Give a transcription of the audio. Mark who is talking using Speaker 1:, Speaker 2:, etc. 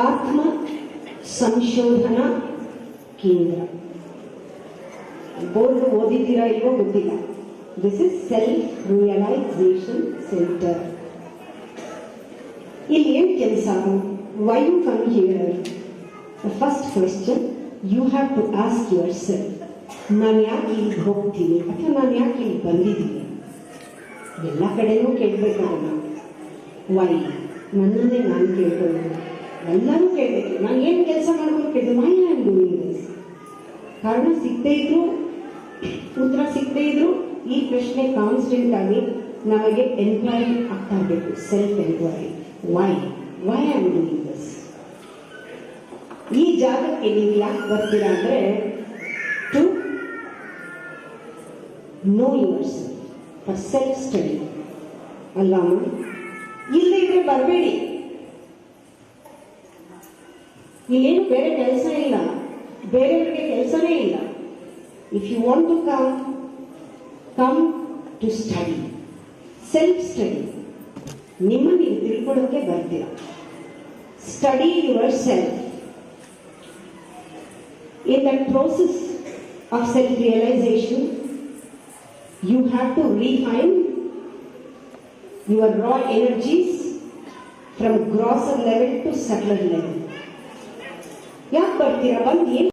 Speaker 1: ಆತ್ಮ ಸಂಶೋಧನಾ ಕೇಂದ್ರ. ಬೋರ್ಡ್ ಓದಿದ್ದೀರಾ ಇಲ್ವೋ ಗೊತ್ತಿಲ್ಲ. This is self realisation centre. ಇಲ್ಲಿ ಏನು ಕೆಲಸ? Why you come here? The first question you have to ask yourself, ನಾನು ಯಾಕೆ ಇಲ್ಲಿಗೆ ಹೋಗ್ತೀನಿ ಅಥವಾ ನಾನು ಯಾಕೆ ಇಲ್ಲಿ ಬಂದಿದ್ದೀನಿ? ಎಲ್ಲ ಕಡೆನೂ ಕೇಳಬೇಕಲ್ಲ. ವೈ? ನನ್ನನ್ನೇ ನಾನು ಕೇಳ್ಕೊಳ್ಳೋದು. ಎಲ್ಲರೂ ಕೇಳಬೇಕು. ನಾನು ಏನು ಕೆಲಸ ಮಾಡ್ಕೊಂಡು ಕೇಳಿದೆ, Y I am doing this? ಕಾರಣ ಸಿಗದೇ ಇದ್ರು, ಉತ್ತರ ಸಿಗದೇ ಇದ್ರು ಈ ಪ್ರಶ್ನೆ ಕಾನ್ಸ್ಟೆಂಟ್ ಆಗಿ ನಮಗೆ ಎನ್ಕ್ವೈರಿ ಆಗ್ತಾ ಇರಬೇಕು. Self enquiry. Why I am doing this? ಈ ಜಾಗಕ್ಕೆ ನೀವು ಯಾಕೆ ಬರ್ತೀರಾ ಅಂದರೆ to know yourself, for self study ಅಲ್ವಾ? ಇಲ್ಲದೆ ಇದ್ರೆ ಬರಬೇಡಿ. ಇಲ್ಲೇನು ಬೇರೆ ಕೆಲಸ ಇಲ್ಲ, ಬೇರೆಯವರಿಗೆ ಕೆಲಸನೇ ಇಲ್ಲ. If you want to come to study, self study. ನಿಮ್ಮ ನೀವು ತಿಳ್ಕೊಳ್ಳೋಕೆ ಬರ್ತೀರ. Study yourself. In that process of self-realization, you have to refine your raw energies from grosser level to subtler level. ಯಾಕೆ ಬರ್ತೀರಾ? ಬಂದು